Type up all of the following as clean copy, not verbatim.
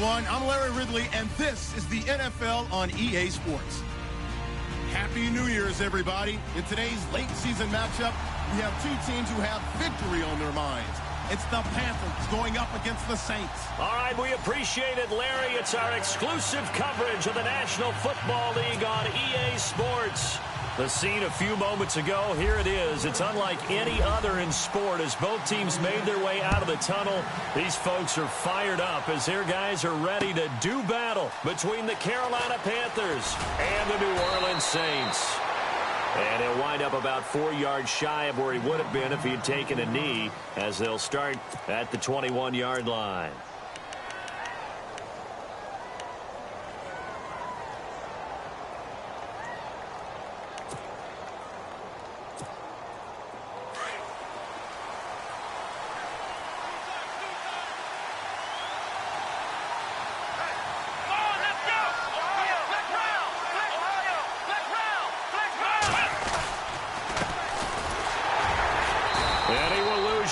everyone. I'm Larry Ridley, and this is the NFL on EA Sports. Happy New Year's, everybody. In today's late season matchup, we have two teams who have victory on their minds. It's the Panthers going up against the Saints. All right, we appreciate it, Larry. It's our exclusive coverage of the National Football League on EA Sports. The scene a few moments ago, here it is. It's unlike any other in sport as both teams made their way out of the tunnel. These folks are fired up as their guys are ready to do battle between the Carolina Panthers and the New Orleans Saints. And he'll wind up about 4 yards shy of where he would have been if he had taken a knee, as they'll start at the 21-yard line.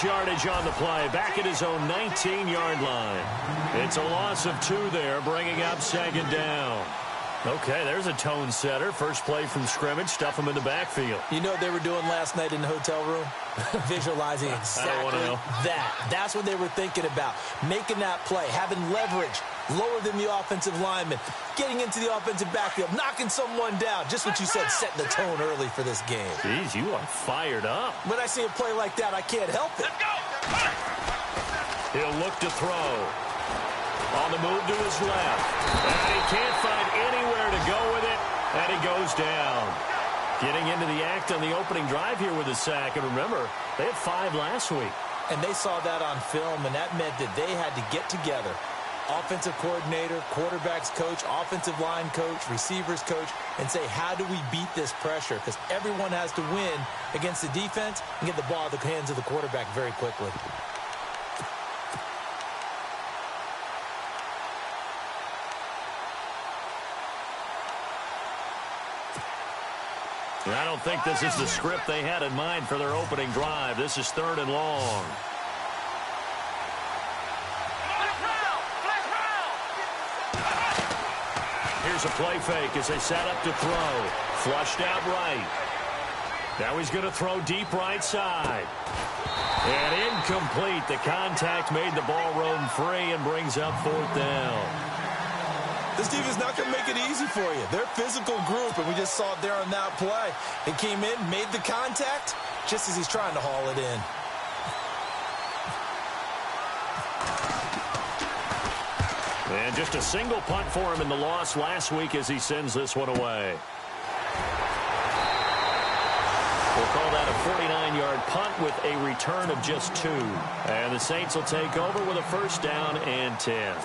Yardage on the play, back at his own 19-yard line. It's a loss of 2 there, bringing up second down. Okay, there's a tone setter. First play from scrimmage, stuff him in the backfield. You know what they were doing last night in the hotel room? Visualizing exactly that. That's what they were thinking about. Making that play, having leverage, lower than the offensive lineman, getting into the offensive backfield, knocking someone down. Just what you said, setting the tone early for this game. Jeez, you are fired up. When I see a play like that, I can't help it. He'll look to throw. On the move to his left. And he can't find anywhere to go with it, and he goes down. Getting into the act on the opening drive here with a sack. And remember, they had 5 last week. And they saw that on film, and that meant that they had to get together. Offensive coordinator, quarterbacks coach, offensive line coach, receivers coach, and say, how do we beat this pressure? Because everyone has to win against the defense and get the ball in the hands of the quarterback very quickly. I don't think this is the script they had in mind for their opening drive. This is 3rd and long. Here's a play fake as they set up to throw. Flushed out right. Now he's going to throw deep right side. And incomplete. The contact made the ball roam free and brings up 4th down. This team is not going to make it easy for you. They're a physical group, and we just saw it there on that play. He came in, made the contact, just as he's trying to haul it in. And just a single punt for him in the loss last week as he sends this one away. We'll call that a 49-yard punt with a return of just 2. And the Saints will take over with a 1st down and 10.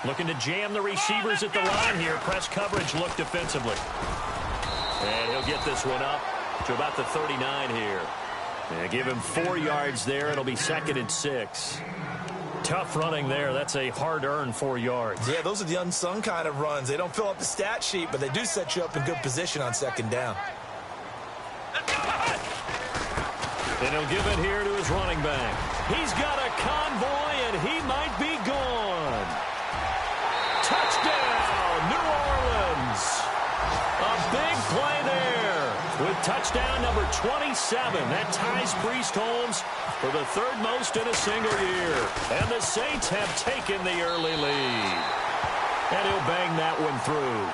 Looking to jam the receivers at the line here. Press coverage look defensively. And he'll get this one up to about the 39 here. And give him 4 yards there. It'll be 2nd and 6. Tough running there. That's a hard-earned 4 yards. Yeah, those are the unsung kind of runs. They don't fill up the stat sheet, but they do set you up in good position on 2nd down. And he'll give it here to his running back. He's got a convoy, and he might be gone. Touchdown, New Orleans. A big play there with touchdown number 27. That ties Priest Holmes for the 3rd most in a single year. And the Saints have taken the early lead. And he'll bang that one through.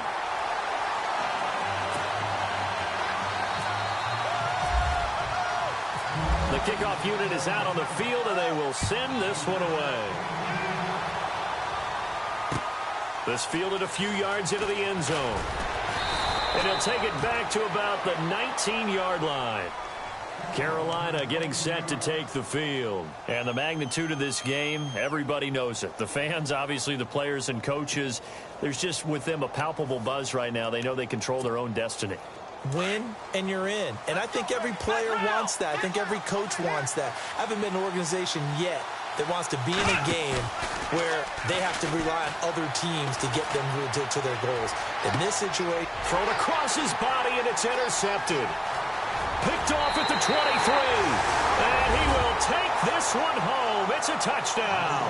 The kickoff unit is out on the field, and they will send this one away. This fielded a few yards into the end zone. And he'll take it back to about the 19-yard line. Carolina getting set to take the field. And the magnitude of this game, everybody knows it. The fans, obviously the players and coaches, there's just with them a palpable buzz right now. They know they control their own destiny. Win, and you're in. And I think every player wants that. I think every coach wants that. I haven't been in an organization yet that wants to be in a game where they have to rely on other teams to get them to their goals. In this situation, thrown across his body, and it's intercepted. Picked off at the 23. And he will take this one home. It's a touchdown.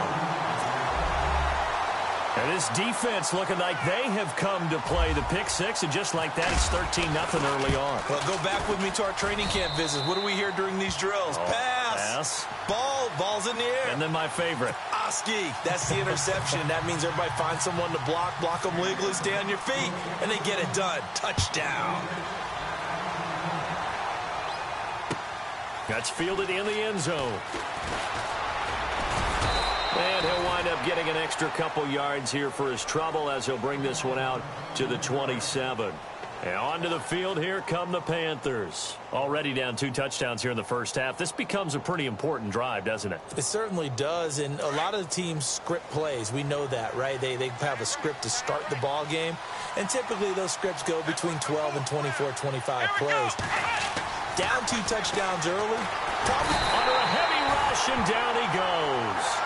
And this defense looking like they have come to play the pick six, and just like that, it's 13-0 early on. Well, go back with me to our training camp visits. What do we hear during these drills? Pass. Ball's in the air. And then my favorite. Oski. That's the interception. That means everybody finds someone to block them legally, stay on your feet, and they get it done. Touchdown. That's fielded in the end zone. And he'll wind up getting an extra couple yards here for his trouble as he'll bring this one out to the 27. And onto the field, here come the Panthers. Already down 2 touchdowns here in the first half. This becomes a pretty important drive, doesn't it? It certainly does, and a lot of the teams script plays. We know that, right? They have a script to start the ball game, and typically those scripts go between 12 and 24, 25 plays. Down 2 touchdowns early. Under a heavy rush, and down he goes.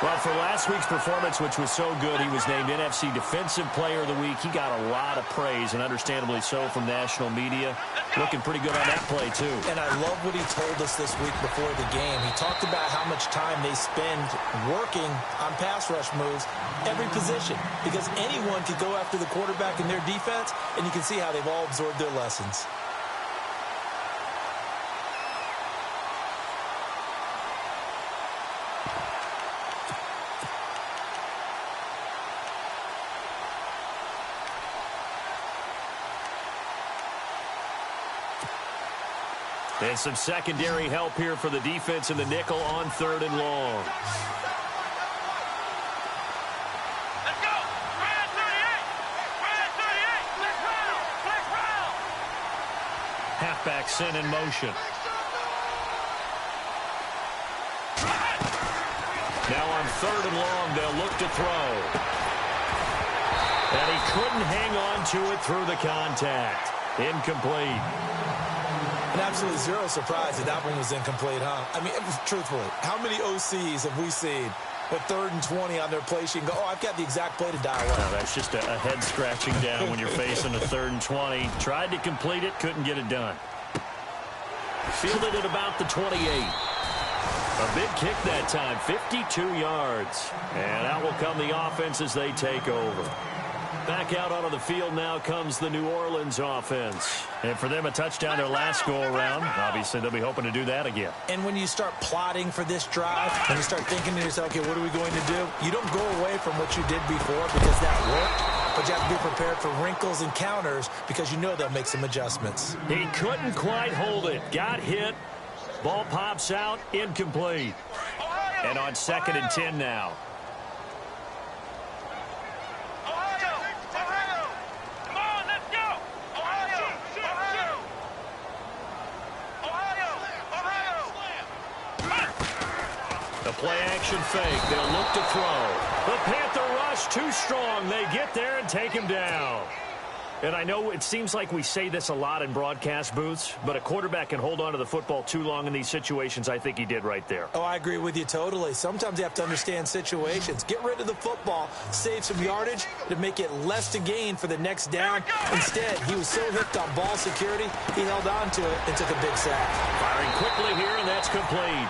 Well, for last week's performance, which was so good, he was named NFC Defensive Player of the Week. He got a lot of praise, and understandably so, from national media. Looking pretty good on that play, too. And I love what he told us this week before the game. He talked about how much time they spend working on pass rush moves, every position, because anyone could go after the quarterback in their defense, and you can see how they've all absorbed their lessons. And some secondary help here for the defense in the nickel on 3rd and long. Let's go! Red 38! Red 38! Let's round! Halfback sent in motion. Now on 3rd and long, they'll look to throw. And he couldn't hang on to it through the contact. Incomplete. And absolutely zero surprise that one was incomplete, huh? I mean, truthfully, how many OCs have we seen with 3rd and 20 on their play sheet and go, oh, I've got the exact play to dial up? No, that's just a head scratching down when you're facing a 3rd and 20. Tried to complete it, couldn't get it done. Fielded at about the 28. A big kick that time, 52 yards. And out will come the offense as they take over. Back out onto the field now comes the New Orleans offense. And for them, a touchdown their last go-around. Obviously, they'll be hoping to do that again. And when you start plotting for this drive, when you start thinking to yourself, okay, what are we going to do? You don't go away from what you did before because that worked, but you have to be prepared for wrinkles and counters because you know they'll make some adjustments. He couldn't quite hold it. Got hit. Ball pops out. Incomplete. And on 2nd and 10 now. Play-action fake. They'll look to throw. The Panther rush too strong. They get there and take him down. And I know it seems like we say this a lot in broadcast booths, but a quarterback can hold on to the football too long in these situations. I think he did right there. Oh, I agree with you totally. Sometimes you have to understand situations. Get rid of the football, save some yardage to make it less to gain for the next down. Instead, he was so hipped on ball security, he held on to it and took a big sack. Firing quickly here, and that's complete.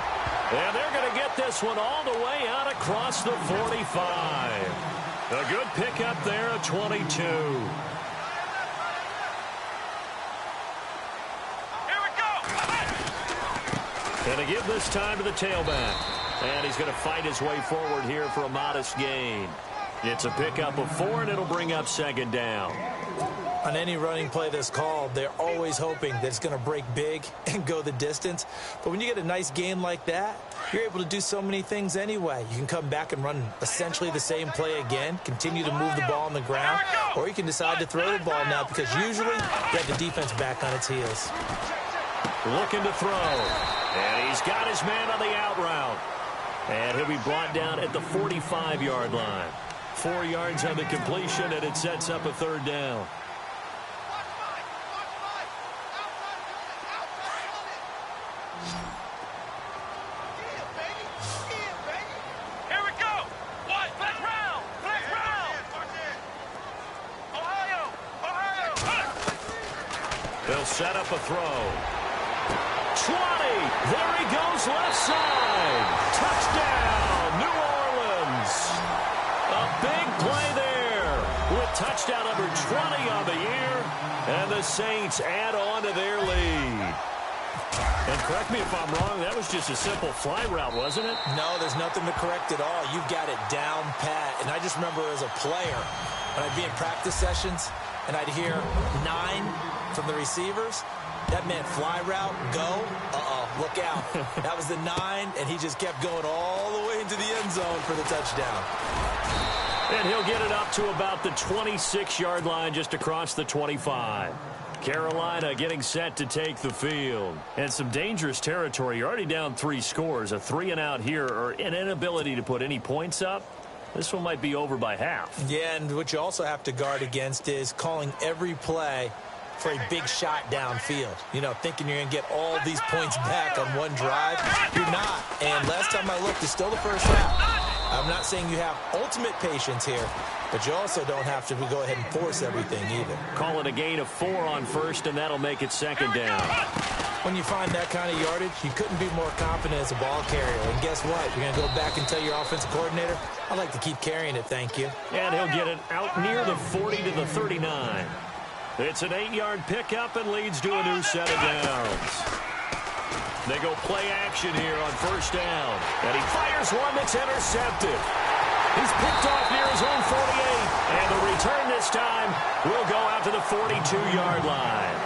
And they're going to get this one all the way out across the 45. A good pickup there at 22. And to give this time to the tailback. And he's going to fight his way forward here for a modest gain. It's a pickup of 4, and it'll bring up 2nd down. On any running play that's called, they're always hoping that it's going to break big and go the distance. But when you get a nice gain like that, you're able to do so many things anyway. You can come back and run essentially the same play again, continue to move the ball on the ground, or you can decide to throw the ball now because usually you have the defense back on its heels. Looking to throw. And he's got his man on the out route. And he'll be brought down at the 45-yard line. 4 yards on the completion, and it sets up a 3rd down. They'll set up a throw. 20. There he goes left side. Touchdown, New Orleans. A big play there with touchdown number 20 on the year. And the Saints add on to their lead. And correct me if I'm wrong, that was just a simple fly route, wasn't it? No, there's nothing to correct at all. You've got it down pat. And I just remember as a player, when I'd be in practice sessions, and I'd hear 9 from the receivers, that meant fly route, go, look out. That was the 9, and he just kept going all the way into the end zone for the touchdown. And he'll get it up to about the 26-yard line just across the 25. Carolina getting set to take the field. And some dangerous territory. You're already down 3 scores. A 3-and-out here or an inability to put any points up. This one might be over by half. Yeah, and what you also have to guard against is calling every play for a big shot downfield. You know, thinking you're going to get all these points back on one drive. You're not. And last time I looked, it's still the first half. I'm not saying you have ultimate patience here, but you also don't have to go ahead and force everything either. Call it a gain of 4 on first, and that'll make it second down. When you find that kind of yardage, you couldn't be more confident as a ball carrier. And guess what? You're going to go back and tell your offensive coordinator, I'd like to keep carrying it, thank you. And he'll get it out near the 40 to the 39. It's an 8-yard pickup and leads to a new set of downs. They go play action here on first down. And he fires one that's intercepted. He's picked off near his own 48. And the return this time will go out to the 42-yard line.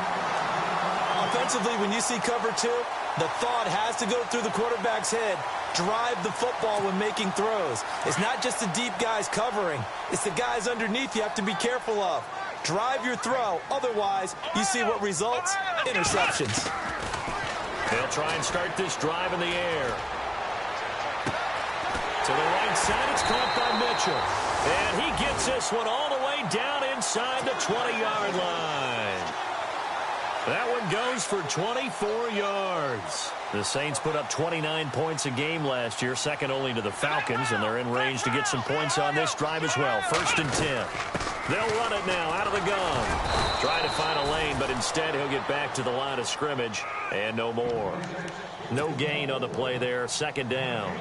Offensively, when you see cover 2, the thought has to go through the quarterback's head. Drive the football when making throws. It's not just the deep guys covering. It's the guys underneath you have to be careful of. Drive your throw. Otherwise, you see what results? Interceptions. They'll try and start this drive in the air. To the right side, it's caught by Mitchell. And he gets this one all the way down inside the 20-yard line. That one goes for 24 yards. The Saints put up 29 points a game last year, second only to the Falcons, and they're in range to get some points on this drive as well. 1st and 10. They'll run it now out of the gun. Try to find a lane, but instead he'll get back to the line of scrimmage, and no more. No gain on the play there, 2nd down.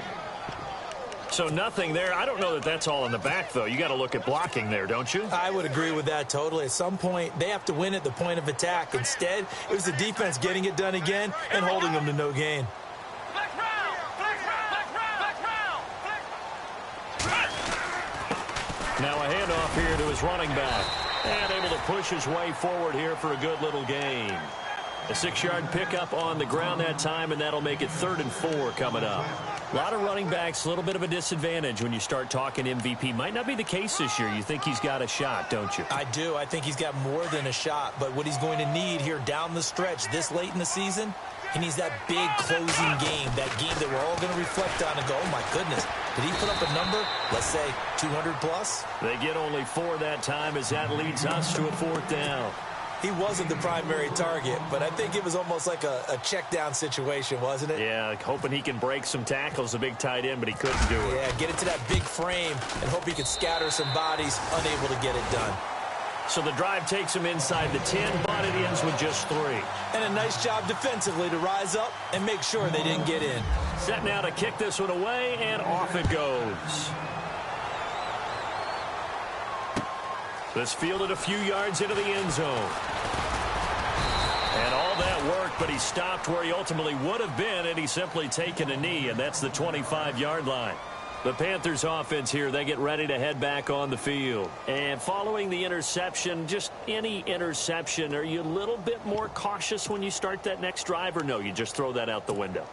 So nothing there. I don't know that that's all in the back, though. You got to look at blocking there, don't you? I would agree with that totally. At some point, they have to win at the point of attack. Instead, it was the defense getting it done again and holding them to no gain. Now a handoff here to his running back. And able to push his way forward here for a good little gain. A 6-yard pickup on the ground that time, and that'll make it 3rd and 4 coming up. A lot of running backs, a little bit of a disadvantage when you start talking MVP. Might not be the case this year. You think he's got a shot, don't you? I do. I think he's got more than a shot. But what he's going to need here down the stretch this late in the season, he needs that big closing game, that game that we're all going to reflect on and go, oh, my goodness, did he put up a number, let's say, 200 plus? They get only 4 that time as that leads us to a 4th down. He wasn't the primary target, but I think it was almost like a check down situation, wasn't it? Yeah, hoping he can break some tackles, a big tight end, but he couldn't do it. Yeah, get it to that big frame and hope he could scatter some bodies, unable to get it done. So the drive takes him inside the 10, but it ends with just 3. And a nice job defensively to rise up and make sure they didn't get in. Set now to kick this one away, and off it goes. This fielded a few yards into the end zone. And all that work, but he stopped where he ultimately would have been, and he's simply taken a knee, and that's the 25-yard line. The Panthers offense here, they get ready to head back on the field. And following the interception, just any interception, are you a little bit more cautious when you start that next drive, or no, you just throw that out the window?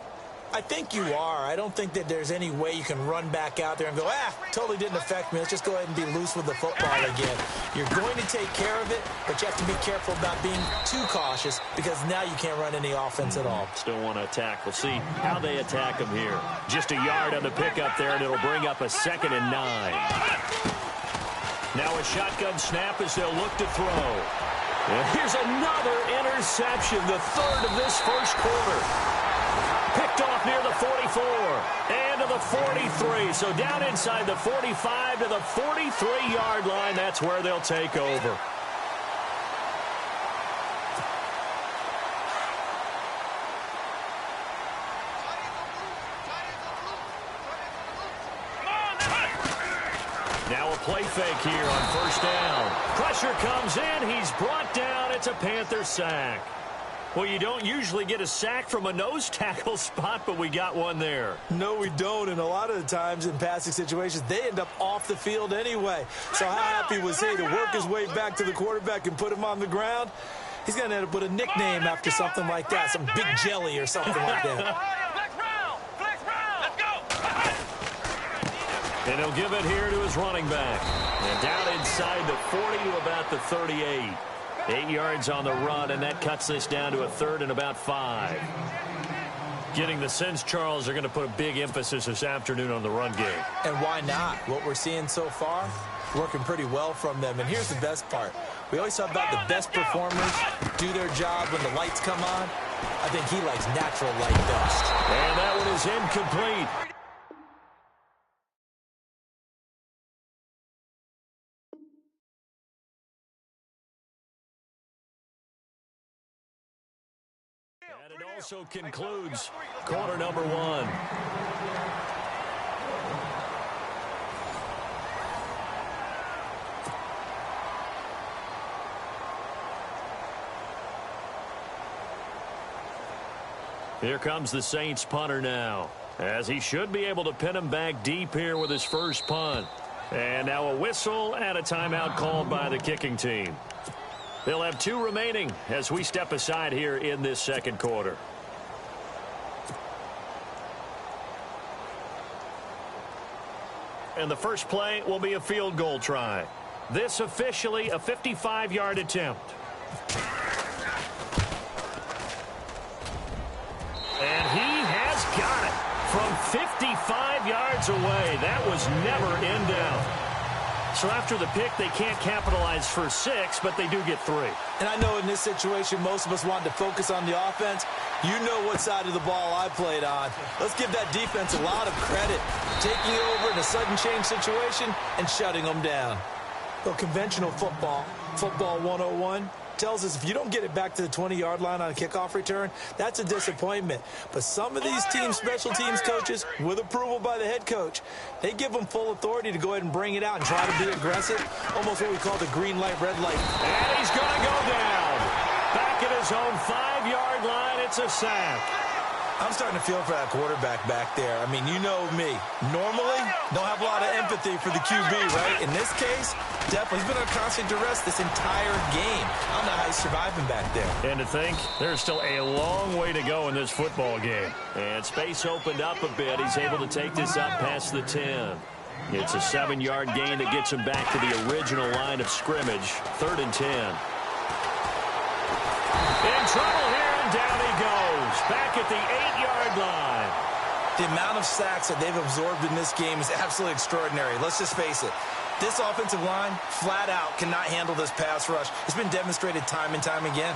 I think you are. I don't think that there's any way you can run back out there and go, totally didn't affect me. Let's just go ahead and be loose with the football again. You're going to take care of it, but you have to be careful about being too cautious because now you can't run any offense at all. Still want to attack. We'll see how they attack him here. Just a yard on the pickup there, and it'll bring up a 2nd and 9. Now a shotgun snap as they'll look to throw. And here's another interception, the 3rd of this first quarter. Picked off near the 44 and to the 43. So down inside the 45 to the 43-yard line. That's where they'll take over. Now a play fake here on first down. Pressure comes in. He's brought down. It's a Panther sack. Well, you don't usually get a sack from a nose tackle spot, but we got one there. No, we don't, and a lot of the times in passing situations, they end up off the field anyway. So how happy was he to work his way back to the quarterback and put him on the ground? He's going to end up with a nickname after something like that, some Big Jelly or something like that. And he'll give it here to his running back. And down inside the 40 to about the 38. 8 yards on the run, and that cuts this down to a 3rd and about 5. Getting the sense, Charles, are going to put a big emphasis this afternoon on the run game. And why not? What we're seeing so far, working pretty well from them. And here's the best part. We always talk about the best performers do their job when the lights come on. I think he likes natural light dust. And that one is incomplete. And it also concludes quarter number 1. Here comes the Saints punter now, as he should be able to pin him back deep here with his first punt. And now a whistle and a timeout called by the kicking team. They'll have 2 remaining as we step aside here in this second quarter. And the first play will be a field goal try. This officially a 55-yard attempt. And he has got it from 55 yards away. That was never in doubt. So after the pick, they can't capitalize for 6, but they do get 3. And I know in this situation, most of us wanted to focus on the offense. You know what side of the ball I played on. Let's give that defense a lot of credit. Taking over in a sudden change situation and shutting them down. Well, conventional football 101, tells us if you don't get it back to the 20-yard line on a kickoff return, that's a disappointment. But some of these teams, special teams coaches, with approval by the head coach, they give them full authority to go ahead and bring it out and try to be aggressive, almost what we call the green light, red light. And he's going to go down. Back at his own 5-yard line, it's a sack. I'm starting to feel for that quarterback back there. I mean, you know me. Normally, don't have a lot of empathy for the QB, right? In this case, definitely. He's been on constant duress this entire game. I don't know how he's surviving back there. And to think, there's still a long way to go in this football game. And space opened up a bit. He's able to take this up past the 10. It's a 7-yard gain that gets him back to the original line of scrimmage. 3rd and 10. In trouble here, and down he goes. Back at the 8-yard line. The amount of sacks that they've absorbed in this game is absolutely extraordinary. Let's just face it. This offensive line, flat out, cannot handle this pass rush. It's been demonstrated time and time again.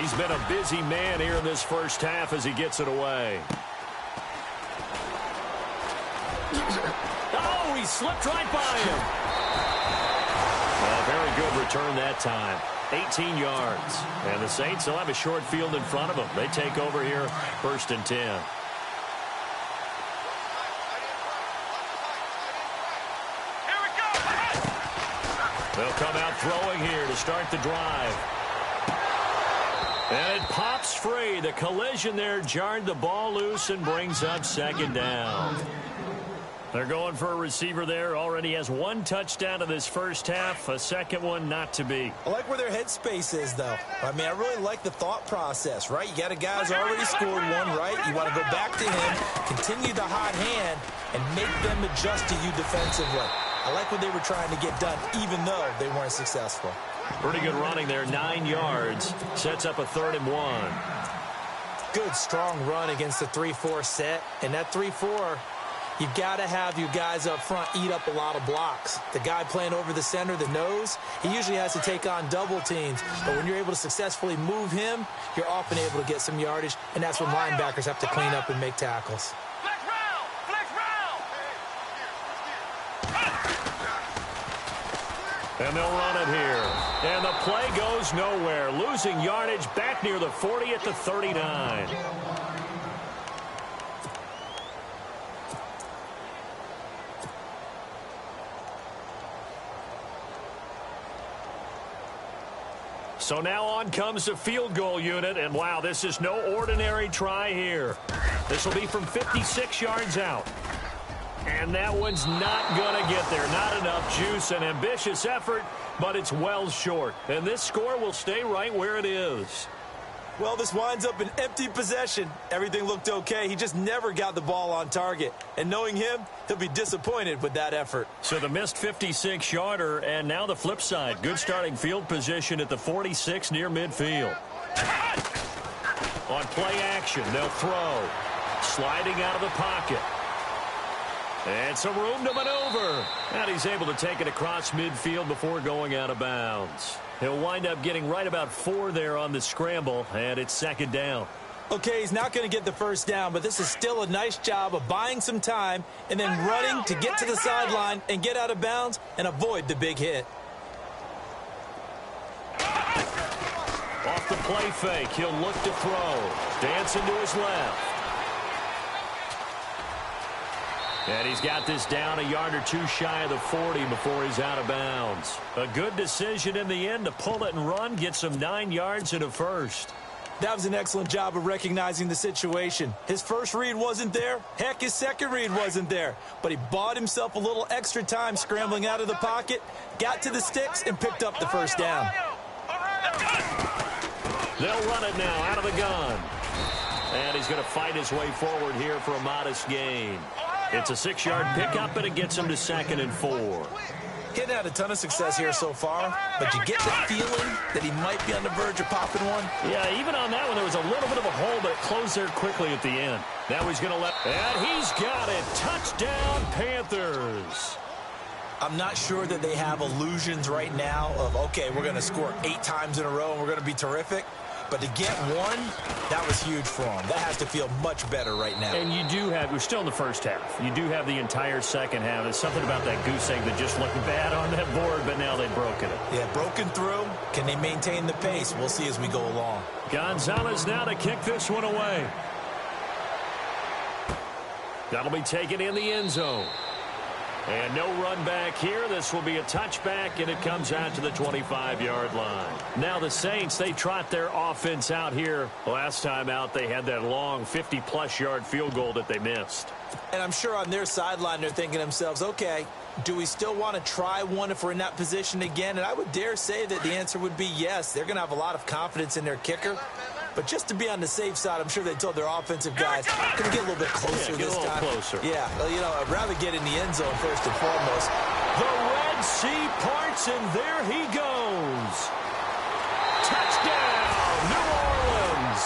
He's been a busy man here in this first half as he gets it away. Oh, he slipped right by him. A very good return that time. 18 yards. And the Saints will have a short field in front of them. They take over here, 1st and 10. Here we go. They'll come out throwing here to start the drive. And it pops free. The collision there jarred the ball loose and brings up 2nd down. They're going for a receiver there. Already has 1 touchdown in this first half. A second one not to be. I like where their headspace is, though. I mean, I really like the thought process, right? You got a guy who's already scored 1, right? You want to go back to him, continue the hot hand, and make them adjust to you defensively. I like what they were trying to get done, even though they weren't successful. Pretty good running there. 9 yards. Sets up a 3rd and 1. Good, strong run against the 3-4 set. And that 3-4... you've got to have your guys up front eat up a lot of blocks. The guy playing over the center, the nose, he usually has to take on double teams. But when you're able to successfully move him, you're often able to get some yardage, and that's when linebackers have to clean up and make tackles. Flex round. Flex round. And they'll run it here. And the play goes nowhere. Losing yardage back near the 40 at the 39. So now on comes the field goal unit, and wow, this is no ordinary try here. This will be from 56 yards out. And that one's not going to get there. Not enough juice. An ambitious effort, but it's well short. And this score will stay right where it is. Well, this winds up an empty possession. Everything looked okay. He just never got the ball on target. And knowing him, he'll be disappointed with that effort. So the missed 56-yarder, and now the flip side. Good starting field position at the 46 near midfield. On play action, they'll throw. Sliding out of the pocket. And some room to maneuver. And he's able to take it across midfield before going out of bounds. He'll wind up getting right about 4 there on the scramble, and it's second down. Okay, he's not going to get the first down, but this is still a nice job of buying some time and then running to get to the sideline and get out of bounds and avoid the big hit. Off the play fake, he'll look to throw. Dancing to his left. And he's got this down a yard or two shy of the 40 before he's out of bounds. A good decision in the end to pull it and run, get some 9 yards and a first. That was an excellent job of recognizing the situation. His first read wasn't there. Heck, his second read wasn't there. But he bought himself a little extra time scrambling out of the pocket, got to the sticks, and picked up the first down. They'll run it now out of the gun. And he's going to fight his way forward here for a modest gain. It's a 6-yard pickup, and it gets him to 2nd and 4. Getting had a ton of success here so far, but you get the feeling that he might be on the verge of popping one. Yeah, even on that one, there was a little bit of a hole, but it closed there quickly at the end. Now he's going to let... And he's got it. Touchdown, Panthers. I'm not sure that they have illusions right now of, okay, we're going to score 8 times in a row and we're going to be terrific. But to get one, that was huge for him. That has to feel much better right now. And you do have, we're still in the first half. You do have the entire second half. There's something about that goose egg that just looked bad on that board, but now they've broken it. Yeah, broken through. Can they maintain the pace? We'll see as we go along. Gonzalez now to kick this one away. That'll be taken in the end zone. And no run back here. This will be a touchback, and it comes out to the 25-yard line. Now the Saints, they trot their offense out here. Last time out, they had that long 50-plus yard field goal that they missed. And I'm sure on their sideline, they're thinking to themselves, okay, do we still want to try one if we're in that position again? And I would dare say that the answer would be yes. They're going to have a lot of confidence in their kicker. But just to be on the safe side, I'm sure they told their offensive guys, can we get a little bit closer this time? Closer. Yeah, well, you know, I'd rather get in the end zone first and foremost. The Red Sea parts, and there he goes. Touchdown, New Orleans.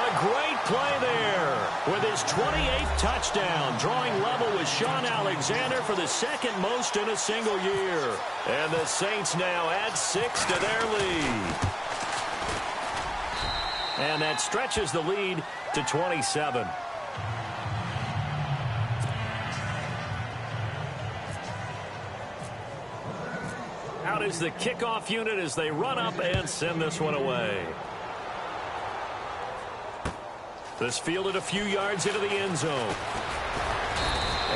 A great play there with his 28th touchdown, drawing level with Sean Alexander for the second most in a single year. And the Saints now add 6 to their lead. And that stretches the lead to 27. Out is the kickoff unit as they run up and send this one away. This fielded a few yards into the end zone.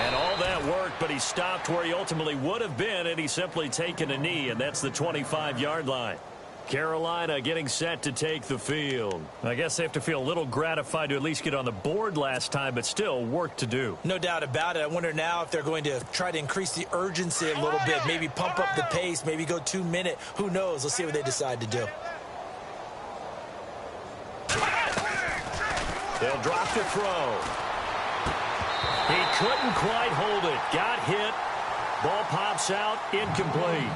And all that worked, but he stopped where he ultimately would have been, and he's simply taken a knee, and that's the 25-yard line. Carolina getting set to take the field. I guess they have to feel a little gratified to at least get on the board last time, but still work to do. No doubt about it. I wonder now if they're going to try to increase the urgency a little bit, maybe pump up the pace, maybe go 2-minute. Who knows? Let's see what they decide to do. They'll drop the throw. He couldn't quite hold it. Got hit. Ball pops out. Incomplete.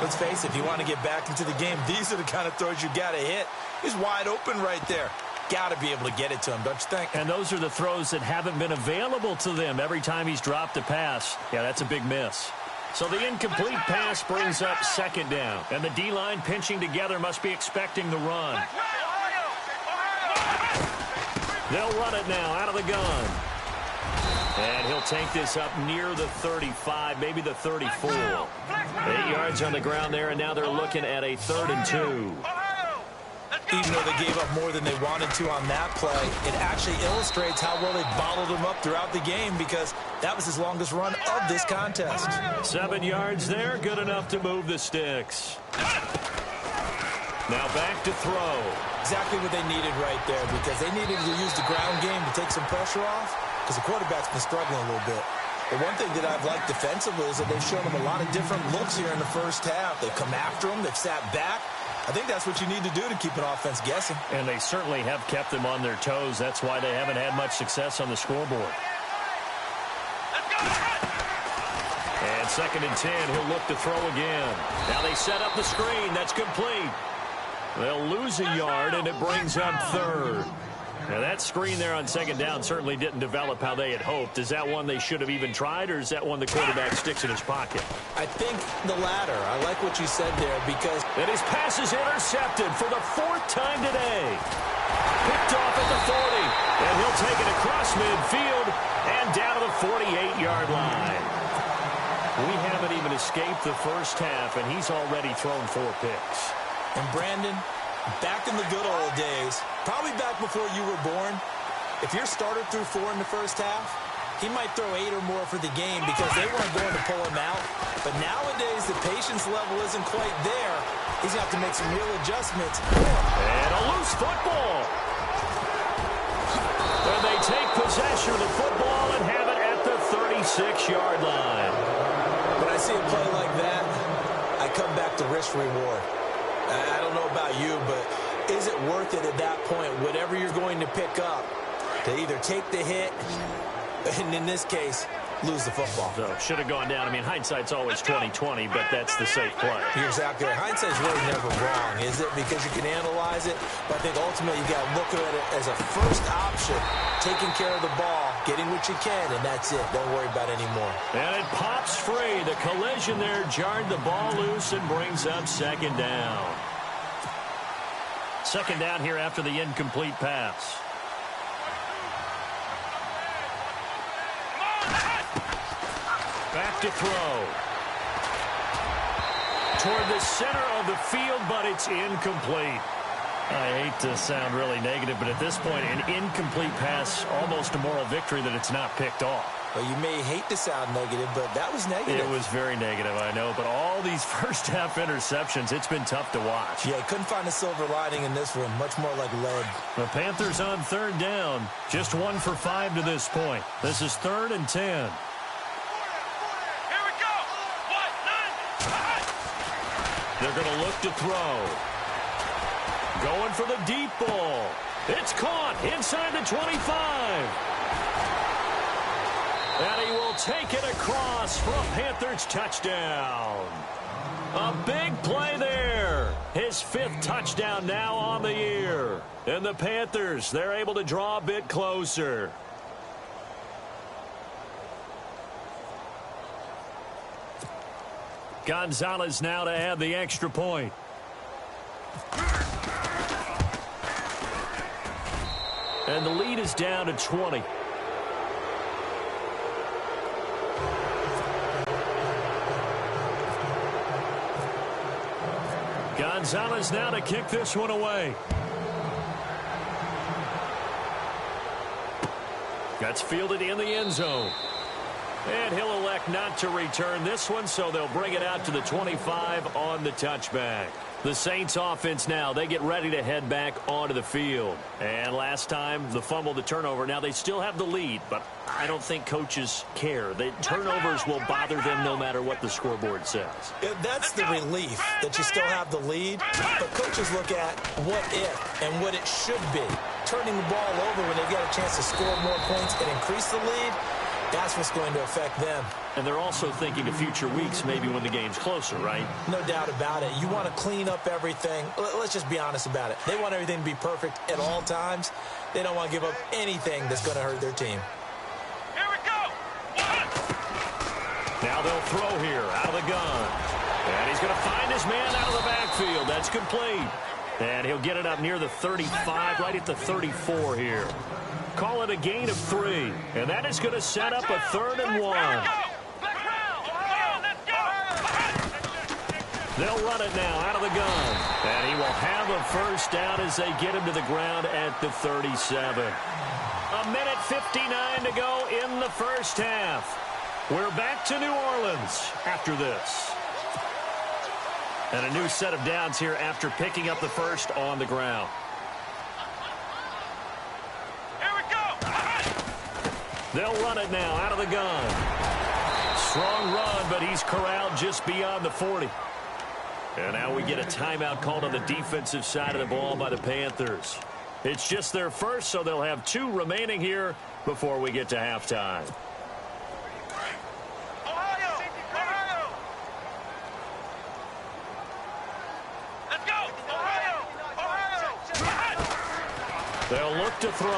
Let's face it, if you want to get back into the game, these are the kind of throws you got to hit. He's wide open right there. Got to be able to get it to him, don't you think? And those are the throws that haven't been available to them every time he's dropped a pass. Yeah, that's a big miss. So the incomplete pass brings up second down. And the D-line pinching together must be expecting the run. They'll run it now out of the gun. And he'll take this up near the 35, maybe the 34. 8 yards on the ground there, and now they're looking at a 3rd and 2. Even though they gave up more than they wanted to on that play, it actually illustrates how well they bottled him up throughout the game because that was his longest run of this contest. 7 yards there, good enough to move the sticks. Now back to throw. Exactly what they needed right there, because they needed to use the ground game to take some pressure off, because the quarterback's been struggling a little bit. But one thing that I've liked defensively is that they've shown them a lot of different looks here in the first half. They've come after them. They've sat back. I think that's what you need to do to keep an offense guessing. And they certainly have kept them on their toes. That's why they haven't had much success on the scoreboard. And 2nd and 10, he'll look to throw again. Now they set up the screen. That's complete. They'll lose a yard, and it brings up 3rd. Now that screen there on 2nd down certainly didn't develop how they had hoped. Is that one they should have even tried, or is that one the quarterback sticks in his pocket? I think the latter. I like what you said there, because... And his pass is intercepted for the 4th time today. Picked off at the 40, and he'll take it across midfield and down to the 48-yard line. We haven't even escaped the first half, and he's already thrown 4 picks. And Brandon, back in the good old days, probably back before you were born, if your starter threw 4 in the first half, he might throw 8 or more for the game because they weren't going to pull him out. But nowadays, the patience level isn't quite there. He's going to have to make some real adjustments. And a loose football. And they take possession of the football and have it at the 36-yard line. When I see a play like that, I come back to risk-reward. I don't know about you, but is it worth it at that point, whatever you're going to pick up, to either take the hit, and in this case, lose the football? So should have gone down. I mean, hindsight's always 20/20, but that's the safe play. You're exactly right. Hindsight's really never wrong, is it? Because you can analyze it, but I think ultimately you got to look at it as a first option, taking care of the ball, getting what you can, and that's it. Don't worry about it anymore. And it pops free. The collision there jarred the ball loose and brings up 2nd down. 2nd down here after the incomplete pass. Back to throw. Toward the center of the field, but it's incomplete. I hate to sound really negative, but at this point, an incomplete pass, almost a moral victory that it's not picked off. Well, you may hate to sound negative, but that was negative. It was very negative, I know, but all these first-half interceptions, it's been tough to watch. Yeah, couldn't find a silver lining in this one, much more like lead. The Panthers on 3rd down, just 1 for 5 to this point. This is 3rd and 10. They're going to look to throw. Going for the deep ball. It's caught inside the 25. And he will take it across for a Panthers touchdown. A big play there. His 5th touchdown now on the year. And the Panthers, they're able to draw a bit closer. Gonzalez now to add the extra point. And the lead is down to 20. Gonzalez now to kick this one away. That's fielded in the end zone. And he'll elect not to return this one, so they'll bring it out to the 25 on the touchback. The Saints offense now, they get ready to head back onto the field. And last time, the fumble, the turnover. Now they still have the lead, but I don't think coaches care. The turnovers will bother them no matter what the scoreboard says. That's the relief, that you still have the lead. But coaches look at what if and what it should be. Turning the ball over when they get a chance to score more points and increase the lead, that's what's going to affect them. And they're also thinking of future weeks, maybe when the game's closer, right? No doubt about it. You want to clean up everything. Let's just be honest about it. They want everything to be perfect at all times. They don't want to give up anything that's going to hurt their team. Here we go. Now they'll throw here out of the gun. And he's going to find his man out of the backfield. That's complete. And he'll get it up near the 35, right at the 34 here. Call it a gain of 3. And that is going to set up a 3rd and 1. They'll run it now out of the gun. And he will have a first down as they get him to the ground at the 37. A minute 59 to go in the first half. We're back to New Orleans after this. And a new set of downs here after picking up the first on the ground. Here we go. They'll run it now out of the gun. Strong run, but he's corralled just beyond the 40. And now we get a timeout called on the defensive side of the ball by the Panthers. It's just their first, so they'll have 2 remaining here before we get to halftime. Ohio! Ohio! Let's go! Ohio! Ohio! They'll look to throw.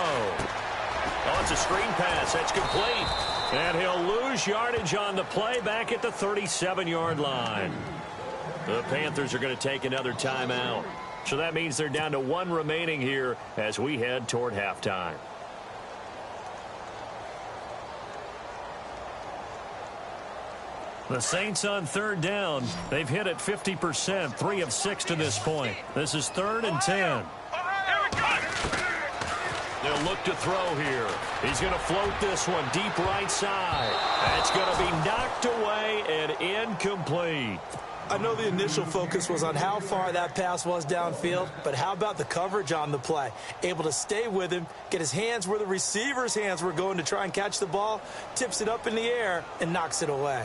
Oh, it's a screen pass. That's complete. And he'll lose yardage on the play back at the 37-yard line. The Panthers are going to take another timeout. So that means they're down to 1 remaining here as we head toward halftime. The Saints on 3rd down. They've hit it 50%, 3 of 6 to this point. This is 3rd and 10. They'll look to throw here. He's going to float this one deep right side. That's going to be knocked away and incomplete. I know the initial focus was on how far that pass was downfield, but how about the coverage on the play? Able to stay with him, get his hands where the receiver's hands were going to try and catch the ball, tips it up in the air, and knocks it away.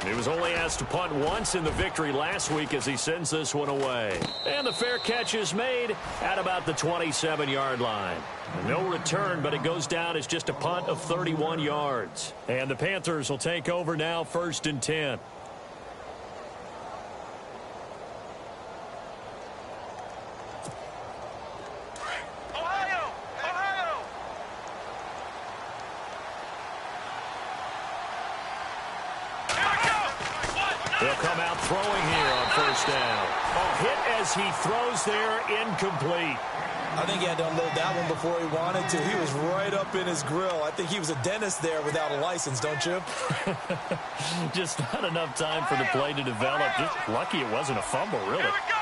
He was only asked to punt once in the victory last week as he sends this one away. And the fair catch is made at about the 27-yard line. No return, but it goes down as just a punt of 31 yards. And the Panthers will take over now, 1st and 10. Ohio! Ohio! They'll come out throwing here on 1st down. A hit as he throws there, incomplete. I think he had to unload that one before he wanted to. He was right up in his grill. I think he was a dentist there without a license, don't you? Just not enough time for the play to develop. Just lucky it wasn't a fumble, really. Here we go!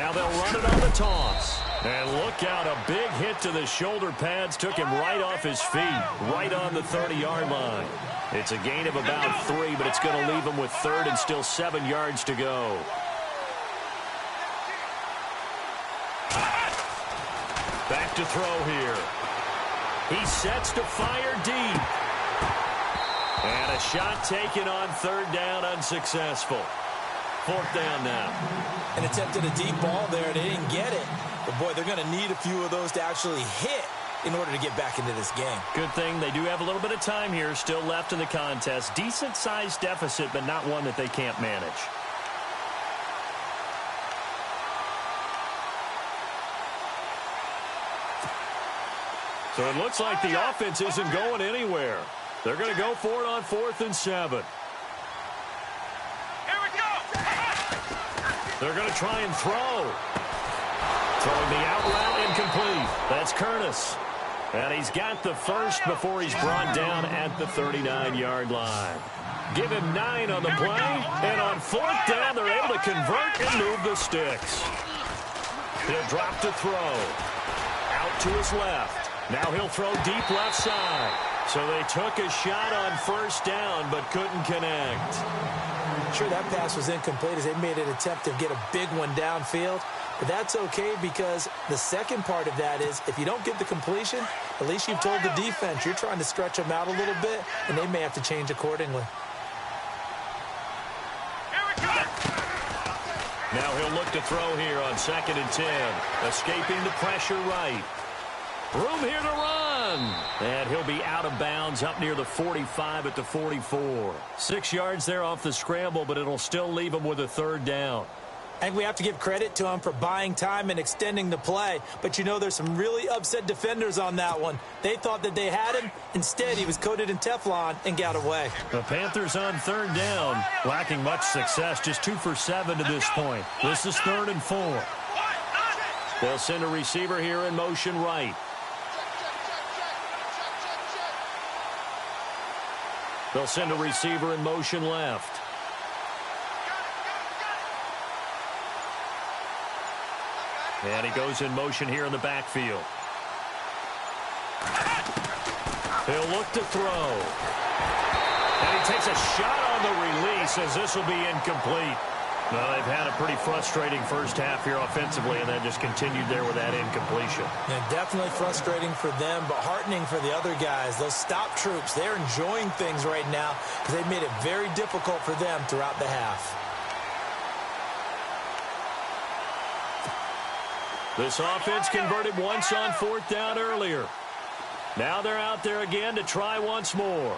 Now they'll run it on the toss. And look out, a big hit to the shoulder pads. Took him right off his feet, right on the 30-yard line. It's a gain of about 3, but it's going to leave him with 3rd and still 7 yards to go. Back to throw here. He sets to fire deep. And a shot taken on 3rd down, unsuccessful. 4th down now. And attempted a deep ball there. They didn't get it. But, boy, they're going to need a few of those to actually hit in order to get back into this game. Good thing they do have a little bit of time here still left in the contest. Decent-sized deficit, but not one that they can't manage. So it looks like the offense isn't going anywhere. They're going to go for it on 4th and 7. Here we go! They're going to try and throw. Throwing the out route incomplete. That's Curtis. And he's got the first before he's brought down at the 39-yard line. Give him 9 on the play. And on 4th down, they're able to convert and move the sticks. He'll drop to throw. Out to his left. Now he'll throw deep left side. So they took a shot on 1st down, but couldn't connect. Sure, that pass was incomplete as they made an attempt to get a big one downfield. But that's okay because the second part of that is if you don't get the completion, at least you've told the defense you're trying to stretch them out a little bit, and they may have to change accordingly. Here we go! Now he'll look to throw here on 2nd and 10. Escaping the pressure right. Room here to run. And he'll be out of bounds up near the 45 at the 44. 6 yards there off the scramble, but it'll still leave him with a 3rd down. I think we have to give credit to him for buying time and extending the play. But, you know, there's some really upset defenders on that one. They thought that they had him. Instead, he was coated in Teflon and got away. The Panthers on 3rd down, lacking much success, just 2 for 7 to this point. This is 3rd and 4. They'll send a receiver here in motion right. They'll send a receiver in motion left. And he goes in motion here in the backfield. He'll look to throw. And he takes a shot on the release as this will be incomplete. Well, they've had a pretty frustrating first half here offensively, and then just continued there with that incompletion. Yeah, definitely frustrating for them, but heartening for the other guys. Those stop troops, they're enjoying things right now because they've made it very difficult for them throughout the half. This offense converted once on fourth down earlier. Now they're out there again to try once more.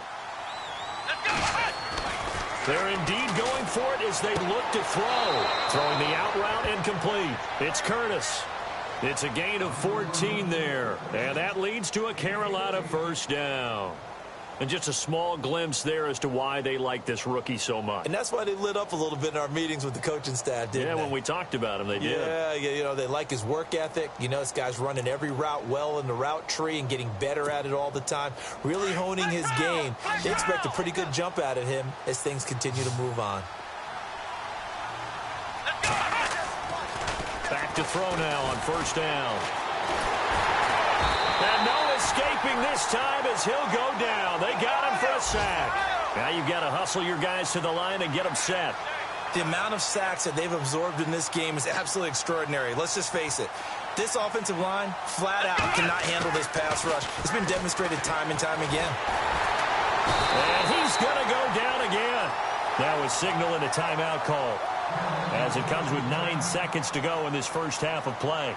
They're indeed going for it as they look to throw. Throwing the out route incomplete. It's Curtis. It's a gain of 14 there. And that leads to a Carolina first down. And just a small glimpse there as to why they like this rookie so much. And that's why they lit up a little bit in our meetings with the coaching staff, didn't they? Yeah, when we talked about him, they did. Yeah, you know, they like his work ethic. You know, this guy's running every route well in the route tree and getting better at it all the time, really honing his game. They expect a pretty good jump out of him as things continue to move on. Back to throw now on first down. And no escaping this time as he'll go down. They got him for a sack. Now you've got to hustle your guys to the line and get them set. The amount of sacks that they've absorbed in this game is absolutely extraordinary. Let's just face it. This offensive line, flat out, cannot handle this pass rush. It's been demonstrated time and time again. And he's going to go down again. Now is signaling a timeout call as it comes with 9 seconds to go in this first half of play.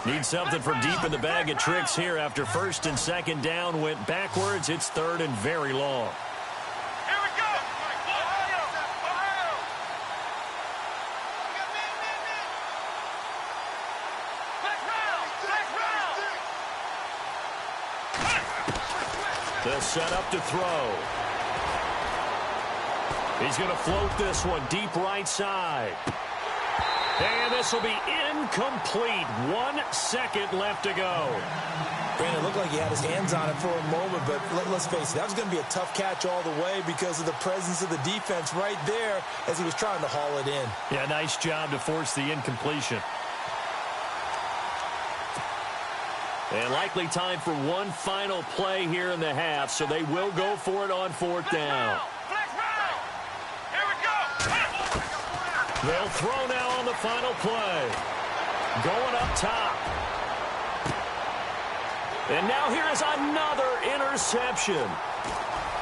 Need something from deep in the bag of tricks here after first and second down went backwards. It's third and very long. Here we go. Ohio. Ohio. Back round. They'll set up to throw. He's going to float this one deep right side. And this will be incomplete. 1 second left to go. Brandon, it looked like he had his hands on it for a moment, but let's face it, that was going to be a tough catch all the way because of the presence of the defense right there as he was trying to haul it in. Yeah, nice job to force the incompletion. And likely time for one final play here in the half, so they will go for it on fourth down. They'll throw now on the final play. Going up top. And now here is another interception.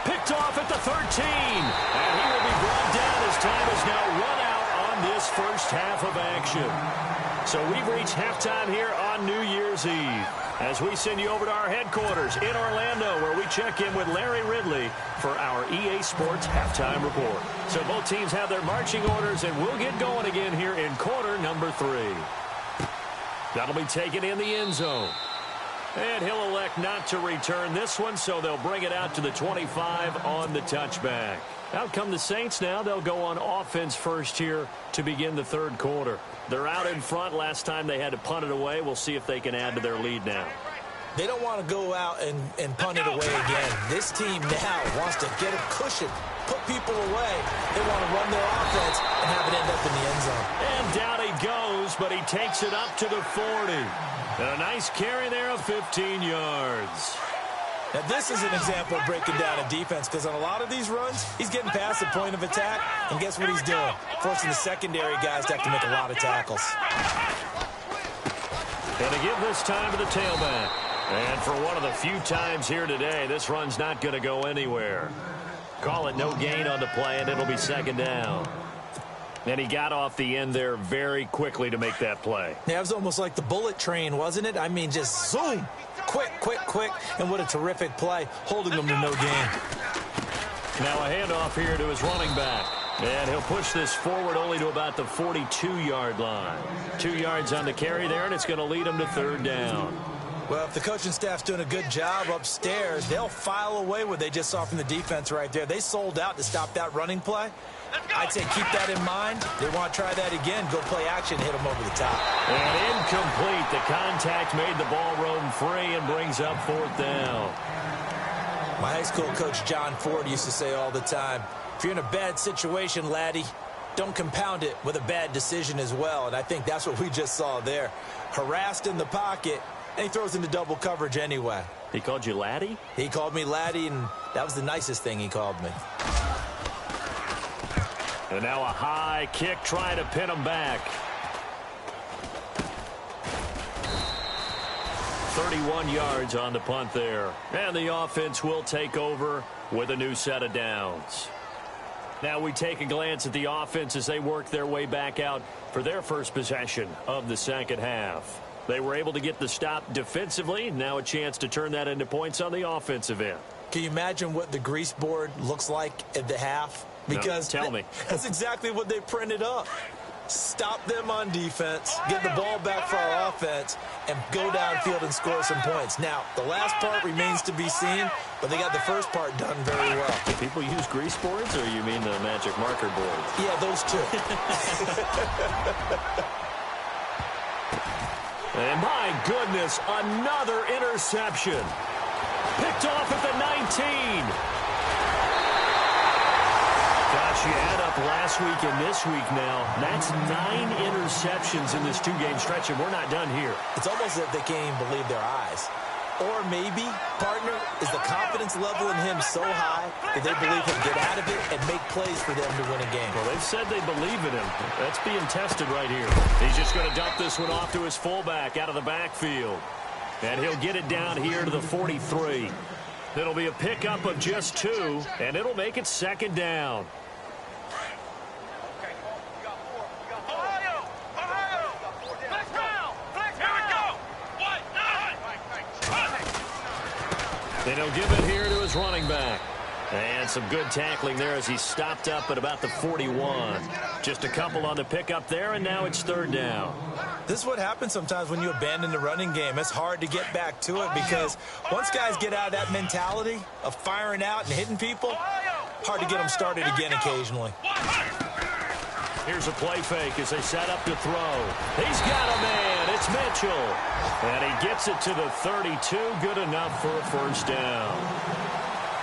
Picked off at the 13. And he will be brought down as time is now run out on this first half of action. So we've reached halftime here on New Year's Eve as we send you over to our headquarters in Orlando where we check in with Larry Ridley for our EA Sports halftime report. So both teams have their marching orders, and we'll get going again here in quarter number 3. That'll be taken in the end zone. And he'll elect not to return this one, so they'll bring it out to the 25 on the touchback. Out come the Saints now. They'll go on offense first here to begin the third quarter. They're out in front. Last time they had to punt it away. We'll see if they can add to their lead now. They don't want to go out and punt it away again. This team now wants to get a cushion, put people away. They want to run their offense and have it end up in the end zone. And down he goes, but he takes it up to the 40. And a nice carry there of 15 yards. Now, this is an example of breaking down a defense because on a lot of these runs, he's getting past the point of attack, and guess what he's doing? Forcing the secondary guys to have to make a lot of tackles. And to give this time to the tailback. And for one of the few times here today, this run's not going to go anywhere. Call it no gain on the play, and it'll be second down. And he got off the end there very quickly to make that play. Yeah, it was almost like the bullet train, wasn't it? I mean, just zoom. Quick, quick, quick. And what a terrific play, holding them to no gain. Now a handoff here to his running back. And he'll push this forward only to about the 42-yard line. 2 yards on the carry there, and it's going to lead him to third down. Well, if the coaching staff's doing a good job upstairs, they'll file away what they just saw from the defense right there. They sold out to stop that running play. I'd say keep that in mind. They want to try that again. Go play action, hit them over the top. And incomplete. The contact made the ball roam free and brings up fourth down. My high school coach, John Ford, used to say all the time, If you're in a bad situation, laddie, don't compound it with a bad decision as well. And I think that's what we just saw there. Harassed in the pocket, and he throws into double coverage anyway. He called you laddie? He called me laddie, and that was the nicest thing he called me. And now a high kick trying to pin him back. 31 yards on the punt there. And the offense will take over with a new set of downs. Now we take a glance at the offense as they work their way back out for their first possession of the second half. They were able to get the stop defensively. Now a chance to turn that into points on the offensive end. Can you imagine what the grease board looks like at the half? Because no, tell me. That's exactly what they printed up. Stop them on defense, get the ball back for our offense, and go downfield and score some points. Now, the last part remains to be seen, but they got the first part done very well. Do people use grease boards, or you mean the magic marker boards? Yeah, those two. And my goodness, another interception. Picked off at the 19. Gosh, you add up last week and this week now. That's 9 interceptions in this 2-game stretch, and we're not done here. It's almost as if they can't even believe their eyes. Or maybe, partner, is the confidence level in him so high that they believe he'll get out of it and make plays for them to win a game. Well, they've said they believe in him. That's being tested right here. He's just going to dump this one off to his fullback out of the backfield. And he'll get it down here to the 43. It'll be a pickup of just 2, and it'll make it second down. And he'll give it here to his running back. And some good tackling there as he stopped up at about the 41. Just a couple on the pickup there, and now it's third down. This is what happens sometimes when you abandon the running game. It's hard to get back to it because once guys get out of that mentality of firing out and hitting people, hard to get them started again occasionally. Here's a play fake as they set up to throw. He's got a man. It's Mitchell. And he gets it to the 32. Good enough for a first down.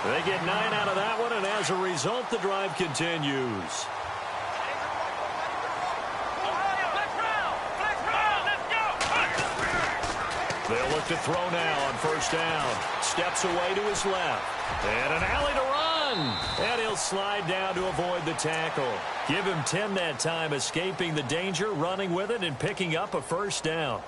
They get 9 out of that one, and as a result, the drive continues. They'll look to throw now on first down. Steps away to his left. And an alley to run. And he'll slide down to avoid the tackle. Give him 10 that time, escaping the danger, running with it, and picking up a first down.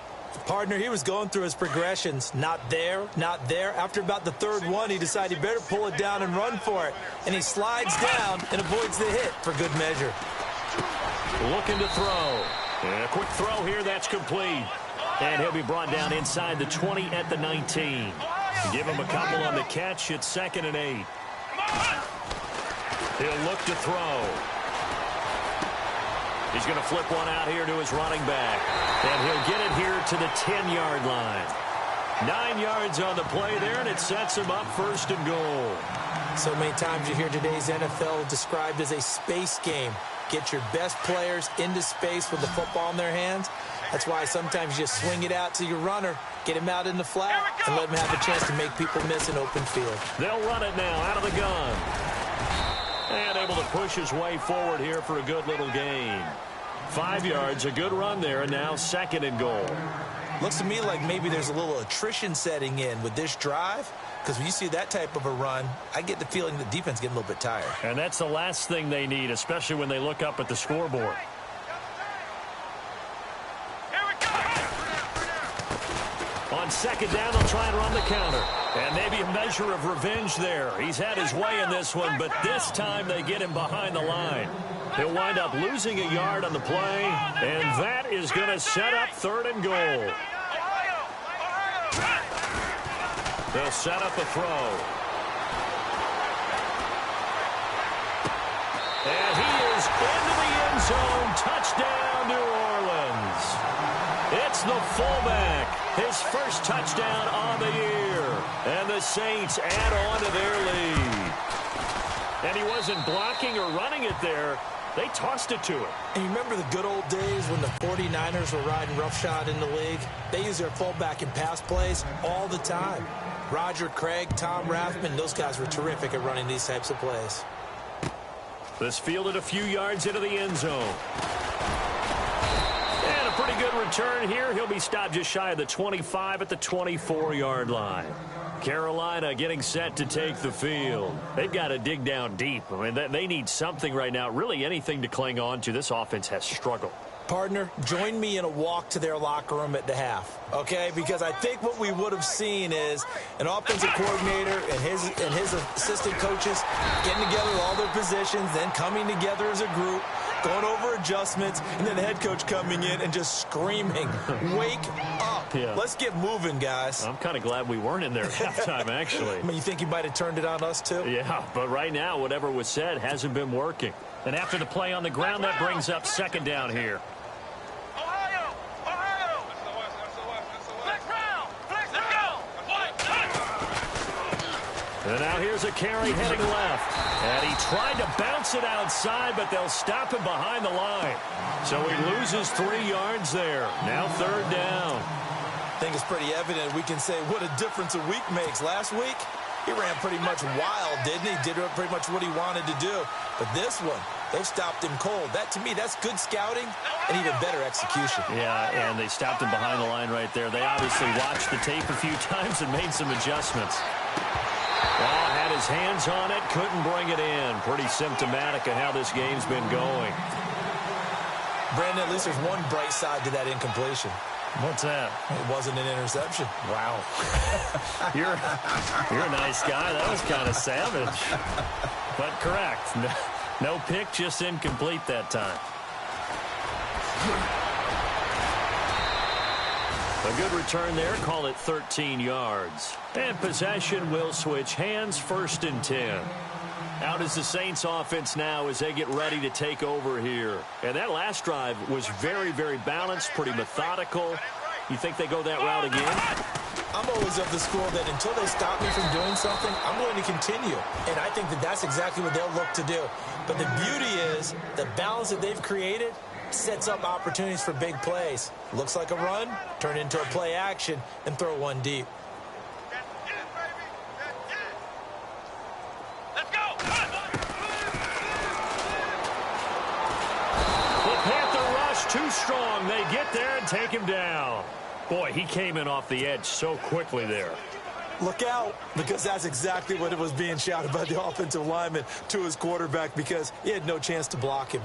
Partner, he was going through his progressions. Not there, not there. After about the third one, he decided he better pull it down and run for it. And he slides down and avoids the hit for good measure. Looking to throw. And a quick throw here, that's complete. And he'll be brought down inside the 20 at the 19. Give him a couple on the catch. It's 2nd and 8. He'll look to throw. He's going to flip one out here to his running back. And he'll get it here to the 10-yard line. 9 yards on the play there, and it sets him up 1st and goal. So many times you hear today's NFL described as a space game. Get your best players into space with the football in their hands. That's why sometimes you just swing it out to your runner, get him out in the flat, and let him have a chance to make people miss an open field. They'll run it now out of the gun. And able to push his way forward here for a good little gain. 5 yards, a good run there, and now 2nd and goal. Looks to me like maybe there's a little attrition setting in with this drive, because when you see that type of a run, I get the feeling the defense getting a little bit tired. And that's the last thing they need, especially when they look up at the scoreboard. On 2nd down, they'll try and run the counter. And maybe a measure of revenge there. He's had his way in this one, but this time they get him behind the line. He'll wind up losing a yard on the play, and that is going to set up 3rd and goal. They'll set up a throw. And he is into the end zone. Touchdown, New Orleans. It's the fullback. His first touchdown on the year. And the Saints add on to their lead. And he wasn't blocking or running it there. They tossed it to him. And you remember the good old days when the 49ers were riding roughshod in the league? They use their fullback in pass plays all the time. Roger Craig, Tom Rathman, those guys were terrific at running these types of plays. This fielded a few yards into the end zone. And a pretty good return here. He'll be stopped just shy of the 25 at the 24-yard line. Carolina getting set to take the field. They've got to dig down deep. I mean, they need something right now, really anything to cling on to. This offense has struggled. Partner, join me in a walk to their locker room at the half, okay? Because I think what we would have seen is an offensive coordinator and his assistant coaches getting together with all their positions, then coming together as a group, going over adjustments, and then the head coach coming in and just screaming, wake up. Yeah. Let's get moving, guys. I'm kind of glad we weren't in there at halftime, actually. I mean, you think he might have turned it on us, too? Yeah, but right now, whatever was said hasn't been working. And after the play on the ground, that brings up second down here. And now here's a carry heading left. And he tried to bounce it outside, but they'll stop him behind the line. So he loses 3 yards there. Now third down. I think it's pretty evident. We can say what a difference a week makes. Last week, he ran pretty much wild, didn't he? Did pretty much what he wanted to do. But this one, they've stopped him cold. That, to me, that's good scouting and even better execution. Yeah, and they stopped him behind the line right there. They obviously watched the tape a few times and made some adjustments. Well, had his hands on it, couldn't bring it in. Pretty symptomatic of how this game's been going. Brandon, at least there's one bright side to that incompletion. What's that? It wasn't an interception. Wow. You're a nice guy. That was kind of savage. But correct. No pick, just incomplete that time. A good return there. Call it 13 yards. And possession will switch hands, 1st and 10. Out is the Saints offense now as they get ready to take over here. And that last drive was very, very balanced, pretty methodical. You think they go that route again? I'm always of the school that until they stop me from doing something, I'm going to continue. And I think that that's exactly what they'll look to do. But the beauty is the balance that they've created sets up opportunities for big plays. Looks like a run, turn into a play action, and throw one deep. Let's go! The Panther rush too strong. They get there and take him down. Boy, he came in off the edge so quickly there. Look out, because that's exactly what it was being shouted by the offensive lineman to his quarterback because he had no chance to block him.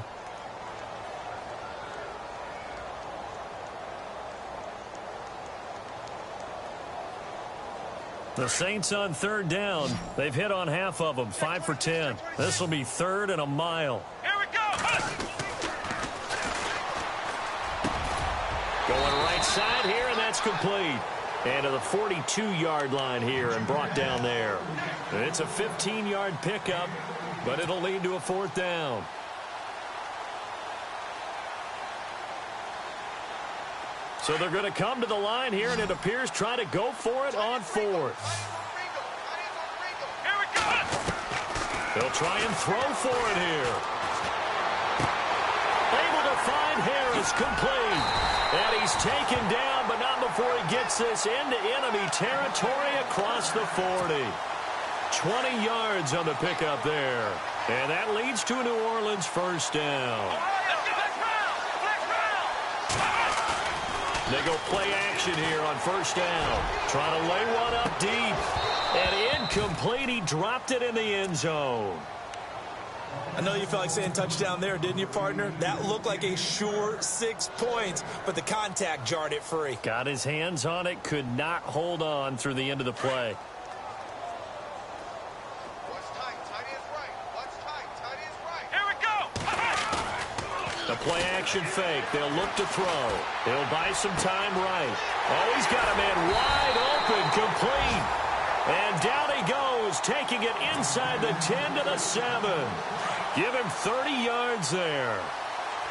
The Saints on third down. They've hit on half of them, 5 for 10. This will be 3rd and a mile. Here we go! Going right side here, and that's complete. And to the 42-yard line here and brought down there. It's a 15-yard pickup, but it'll lead to a 4th down. So they're going to come to the line here, and it appears try to go for it on 4th. Here we go! They'll try and throw for it here. Able to find Harris, complete. And he's taken down, but not before he gets this into enemy territory across the 40. 20 yards on the pickup there. And that leads to a New Orleans 1st down. They go play action here on 1st down. Trying to lay one up deep. And incomplete. He dropped it in the end zone. I know you felt like saying touchdown there, didn't you, partner? That looked like a sure 6 points, but the contact jarred it free. Got his hands on it. Could not hold on through the end of the play. What's tight? Tight is right. What's tight? Tight is right. Here we go! The play action fake. They'll look to throw. They'll buy some time right. Oh, he's got a man wide open, complete. And down he goes, taking it inside the 10 to the 7. Give him 30 yards there.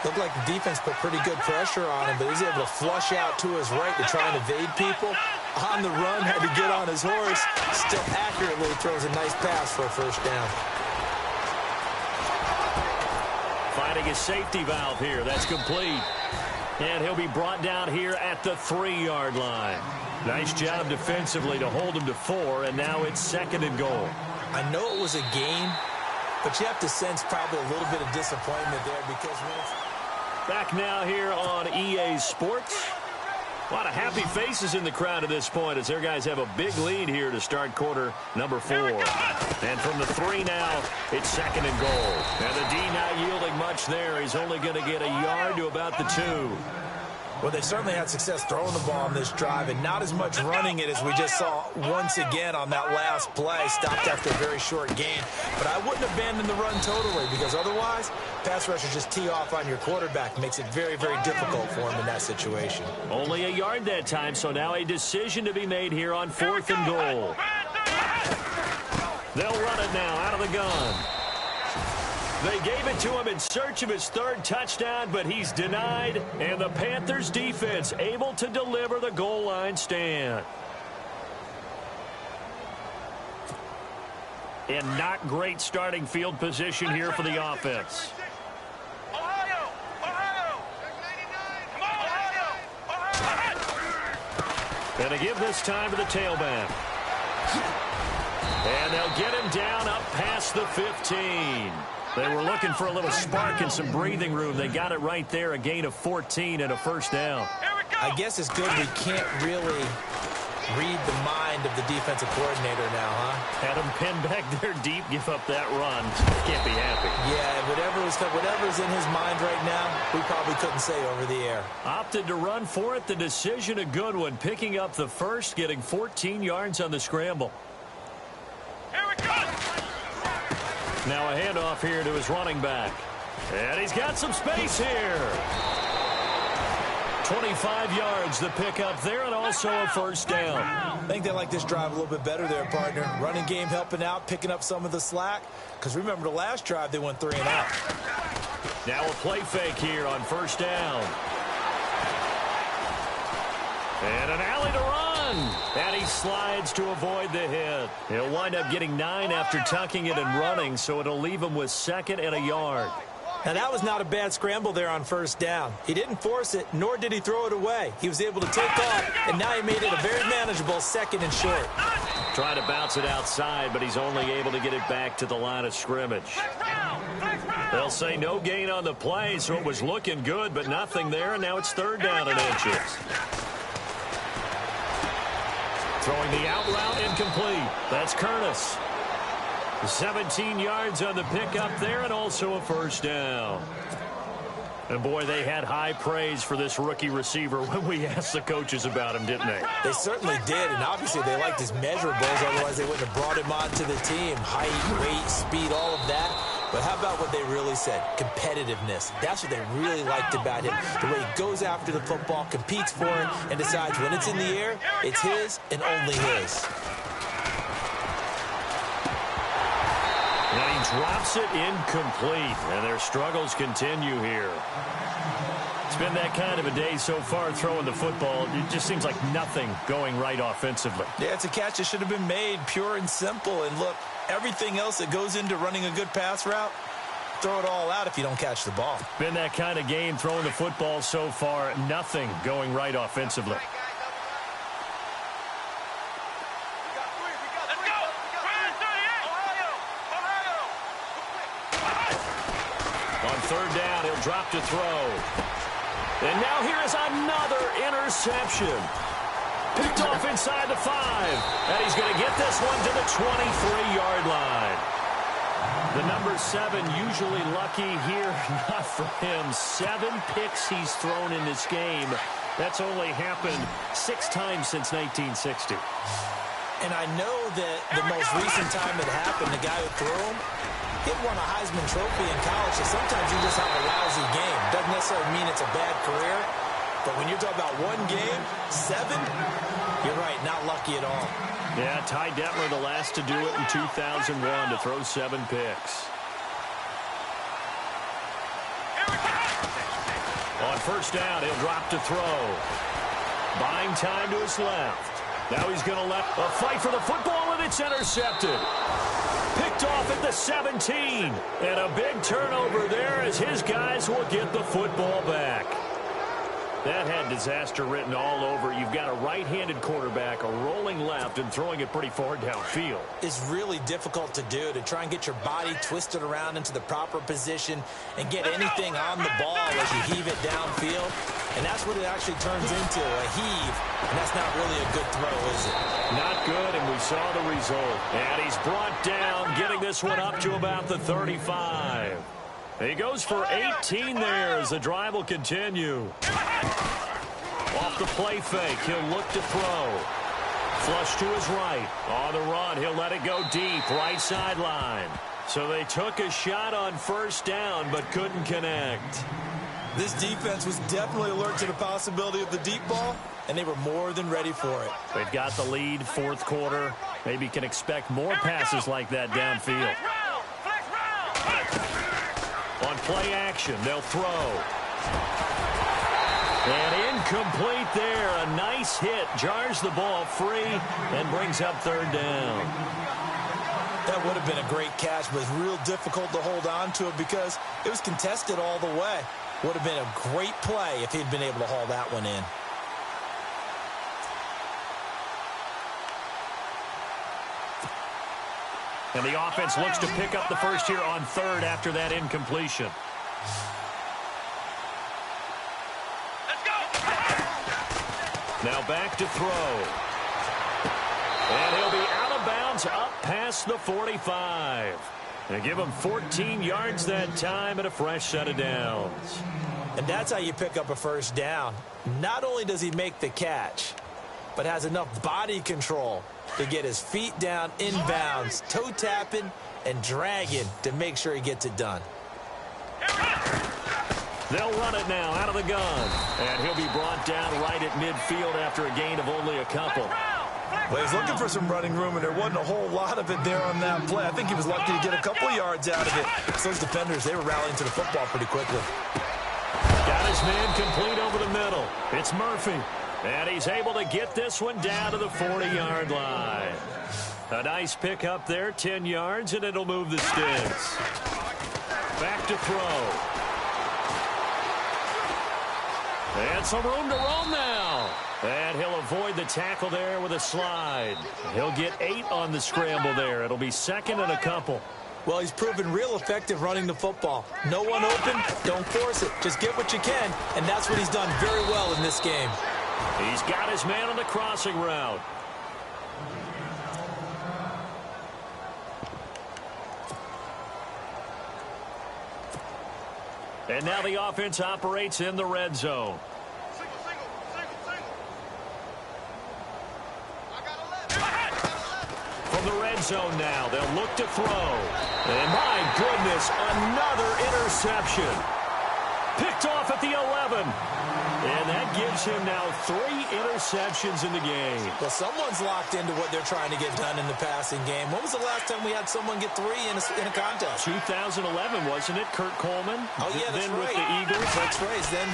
Looked like the defense put pretty good pressure on him, but he's able to flush out to his right to try and evade people. On the run, had to get on his horse. Still accurately throws a nice pass for a 1st down. Finding a safety valve here. That's complete. And he'll be brought down here at the 3-yard line. Nice job defensively to hold him to 4, and now it's 2nd and goal. I know it was a gain, but you have to sense probably a little bit of disappointment there because when it's... Back now here on EA Sports. A lot of happy faces in the crowd at this point as their guys have a big lead here to start quarter number 4. And from the 3 now, it's 2nd and goal. And the D not yielding much there. He's only going to get a yard to about the 2. Well, they certainly had success throwing the ball on this drive and not as much running it as we just saw once again on that last play. Stopped after a very short gain. But I wouldn't abandon the run totally because otherwise, pass rushers just tee off on your quarterback. Makes it very, very difficult for him in that situation. Only a yard that time, so now a decision to be made here on 4th and goal. They'll run it now out of the gun. They gave it to him in search of his 3rd touchdown, but he's denied, and the Panthers defense able to deliver the goal line stand. And not great starting field position here for the offense. Ohio! Ohio! And they give this time to the tailback. And they'll get him down up past the 15. They were looking for a little spark and some breathing room. They got it right there, a gain of 14 and a 1st down. I guess it's good we can't really read the mind of the defensive coordinator now, huh? Had him pinned back there deep, give up that run. Can't be happy. Yeah, whatever's in his mind right now, we probably couldn't say over the air. Opted to run for it. The decision a good one. Picking up the 1st, getting 14 yards on the scramble. Now a handoff here to his running back. And he's got some space here. 25 yards the pickup there and also a 1st down. I think they like this drive a little bit better there, partner. Running game helping out, picking up some of the slack. Because remember the last drive, they went 3 and out. Now a play fake here on 1st down. And an alley to run. And he slides to avoid the hit. He'll wind up getting 9 after tucking it and running, so it'll leave him with 2nd and a yard. Now, that was not a bad scramble there on 1st down. He didn't force it, nor did he throw it away. He was able to take off, and now he made it a very manageable 2nd and short. Trying to bounce it outside, but he's only able to get it back to the line of scrimmage. They'll say no gain on the play, so it was looking good, but nothing there, and now it's 3rd down and inches. Throwing the out route incomplete. That's Curtis. 17 yards on the pickup there and also a 1st down. And, boy, they had high praise for this rookie receiver when we asked the coaches about him, didn't they? They certainly did, and obviously they liked his measurables. Otherwise, they wouldn't have brought him onto the team. Height, weight, speed, all of that. But how about what they really said? Competitiveness. That's what they really liked about him. The way he goes after the football, competes for it, and decides when it's in the air, it's his and only his. And he drops it incomplete, and their struggles continue here. It's been that kind of a day so far throwing the football. It just seems like nothing going right offensively. Yeah, it's a catch that should have been made, pure and simple. And look, everything else that goes into running a good pass route, throw it all out if you don't catch the ball. Been that kind of game throwing the football so far. Nothing going right offensively. On 3rd down, he'll drop to throw. And now here is another interception. Picked off inside the 5. And he's going to get this one to the 23-yard line. The number 7 usually lucky here. Not for him. 7 picks he's thrown in this game. That's only happened 6 times since 1960. And I know that the most recent time it happened, the guy who threw him, he won a Heisman Trophy in college, so sometimes you just have a lousy game. Doesn't necessarily mean it's a bad career, but when you're talking about 1 game, 7, you're right, not lucky at all. Yeah, Ty Detmer, the last to do it in 2001, to throw 7 picks. On 1st down, he'll drop to throw. Buying time to his left. Now he's going to let a fight for the football, and it's intercepted. Picked off at the 17. And a big turnover there as his guys will get the football back. That had disaster written all over it. You've got a right-handed quarterback, a rolling left, and throwing it pretty far downfield. It's really difficult to do, to try and get your body twisted around into the proper position and get anything on the ball as you heave it downfield. And that's what it actually turns into, a heave. And that's not really a good throw, is it? Not good, and we saw the result. And he's brought down, getting this one up to about the 35. He goes for 18 there as the drive will continue. Off the play fake, he'll look to throw. Flush to his right. On the run, he'll let it go deep, right sideline. So they took a shot on first down, but couldn't connect. This defense was definitely alert to the possibility of the deep ball, and they were more than ready for it. They've got the lead, fourth quarter. Maybe can expect more passes like that downfield. On play action, they'll throw. And incomplete there. A nice hit. Jars the ball free and brings up third down. That would have been a great catch, but it's real difficult to hold on to it because it was contested all the way. Would have been a great play if he'd been able to haul that one in. And the offense looks to pick up the first here on third after that incompletion. Let's go. Now back to throw. And he'll be out of bounds up past the 45. They give him 14 yards that time and a fresh set of downs. And that's how you pick up a first down. Not only does he make the catch, but has enough body control to get his feet down inbounds, toe tapping and dragging to make sure he gets it done. They'll run it now out of the gun. And he'll be brought down right at midfield after a gain of only a couple. Well, he's looking for some running room, and there wasn't a whole lot of it there on that play. I think he was lucky to get a couple of yards out of it. So those defenders, they were rallying to the football pretty quickly. Got his man complete over the middle. It's Murphy. And he's able to get this one down to the 40-yard line. A nice pick up there, 10 yards, and it'll move the sticks. Back to throw. And some room to roam now. And he'll avoid the tackle there with a slide. He'll get 8 on the scramble there. It'll be second and a couple. Well, he's proven real effective running the football. No one open, don't force it. Just get what you can, and that's what he's done very well in this game. He's got his man on the crossing route. And now the offense operates in the red zone. Single. I got 11. From the red zone now, they'll look to throw. And my goodness, another interception. Picked off at the 11. And that gives him now 3 interceptions in the game. Well, someone's locked into what they're trying to get done in the passing game. When was the last time we had someone get 3 in a contest? 2011, wasn't it? Kurt Coleman? Oh, yeah, that's then right. with the Eagles. That's right. Then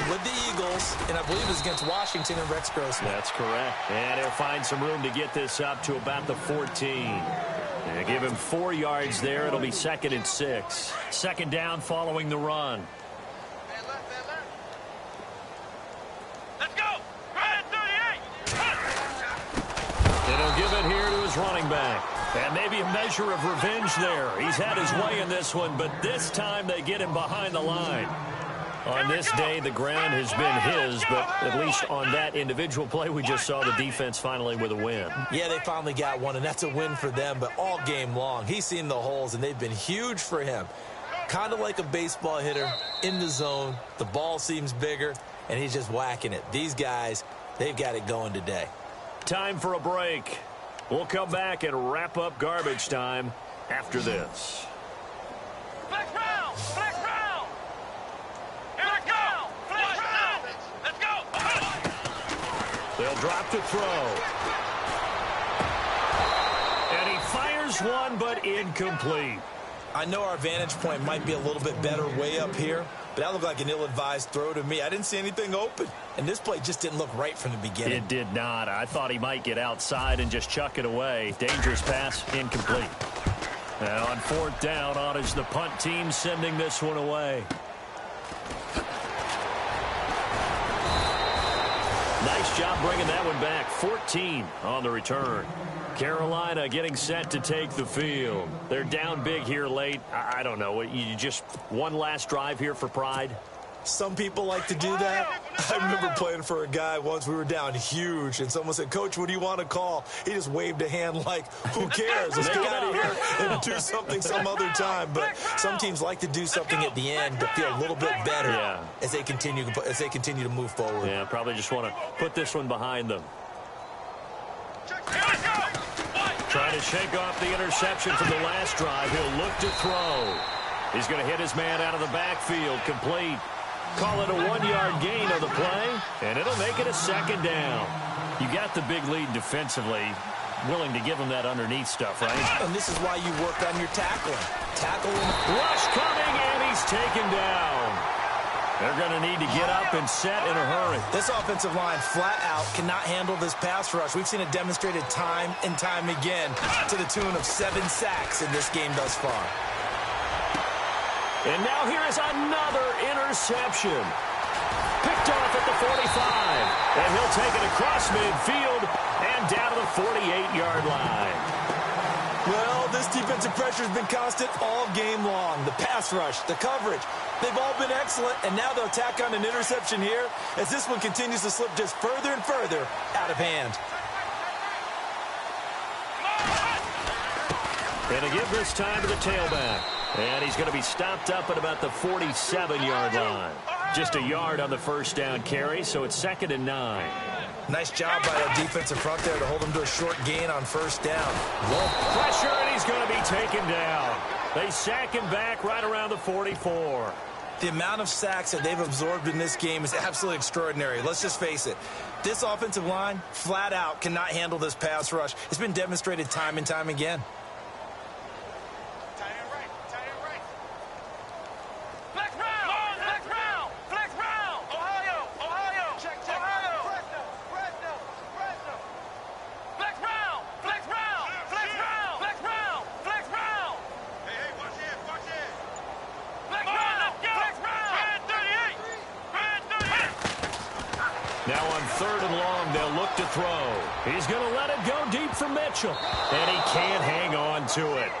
with the Eagles, and I believe it was against Washington and Rex Grossman. That's correct. And he'll find some room to get this up to about the 14. And give him 4 yards there. It'll be second and 6. Second down following the run. Let's go. Right at 38. And he'll give it here to his running back. And maybe a measure of revenge there. He's had his way in this one, but this time they get him behind the line. On this day, the ground has been his, but at least on that individual play, we just saw the defense finally with a win. Yeah, they finally got one, and that's a win for them, but all game long, he's seen the holes, and they've been huge for him. Kind of like a baseball hitter in the zone. The ball seems bigger, and he's just whacking it. These guys, they've got it going today. Time for a break. We'll come back and wrap up garbage time after this. Flex round. Flex round. Here we go. Flex round. Let's go. They'll drop to throw. And he fires one, but incomplete. I know our vantage point might be a little bit better way up here, but that looked like an ill-advised throw to me. I didn't see anything open, and this play just didn't look right from the beginning. It did not. I thought he might get outside and just chuck it away. Dangerous pass, incomplete. And on fourth down, on is the punt team sending this one away. Nice job bringing that one back. 14 on the return. Carolina getting set to take the field. They're down big here late. I don't know. You just one last drive here for pride? Some people like to do that. I remember playing for a guy once. We were down huge, and someone said, "Coach, what do you want to call?" He just waved a hand like, who cares? Let's get out of here and do something some other time. But some teams like to do something at the end to feel a little bit better as they continue to move forward. Yeah, probably just want to put this one behind them. Trying to shake off the interception from the last drive. He'll look to throw. He's going to hit his man out of the backfield. Complete. Call it a 1-yard gain on the play, and it'll make it a second down. You got the big lead defensively. Willing to give him that underneath stuff, right? And this is why you work on your tackling. Rush coming, and he's taken down. They're going to need to get up and set in a hurry. This offensive line flat out cannot handle this pass rush. We've seen it demonstrated time and time again to the tune of 7 sacks in this game thus far. And now here is another interception. Picked off at the 45. And he'll take it across midfield and down to the 48-yard line. Well, this defensive pressure has been constant all game long. The pass rush, the coverage, they've all been excellent, and now they'll tack on an interception here as this one continues to slip just further and further out of hand. And to give this time to the tailback. And he's going to be stopped up at about the 47-yard line. Just a yard on the first down carry, so it's 2nd and 9. Nice job by our defensive front there to hold him to a short gain on first down. Low pressure, and he's going to be taken down. They sack him back right around the 44. The amount of sacks that they've absorbed in this game is absolutely extraordinary. Let's just face it. This offensive line, flat out, cannot handle this pass rush. It's been demonstrated time and time again. Now on 3rd and long, they'll look to throw. He's going to let it go deep for Mitchell. And he can't hang on to it.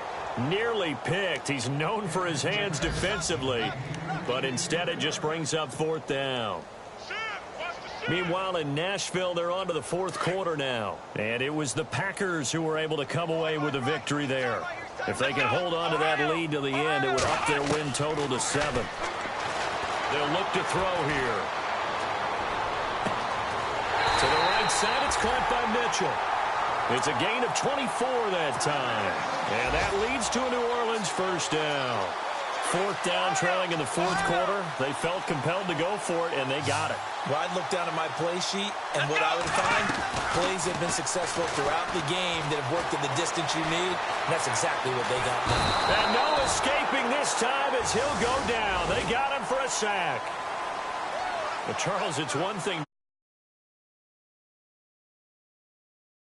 Nearly picked. He's known for his hands defensively. But instead it just brings up 4th down. Meanwhile, in Nashville, they're on to the 4th quarter now. And it was the Packers who were able to come away with a victory there. If they can hold on to that lead to the end, it would up their win total to 7. They'll look to throw here. To the right side, it's caught by Mitchell. It's a gain of 24 that time. And that leads to a New Orleans first down. 4th down, trailing in the 4th quarter. They felt compelled to go for it, and they got it. Well, I'd look down at my play sheet, and what I would find, plays have been successful throughout the game that have worked at the distance you need, and that's exactly what they got now. And no escaping this time as he'll go down. They got him for a sack. But, Charles, it's one thing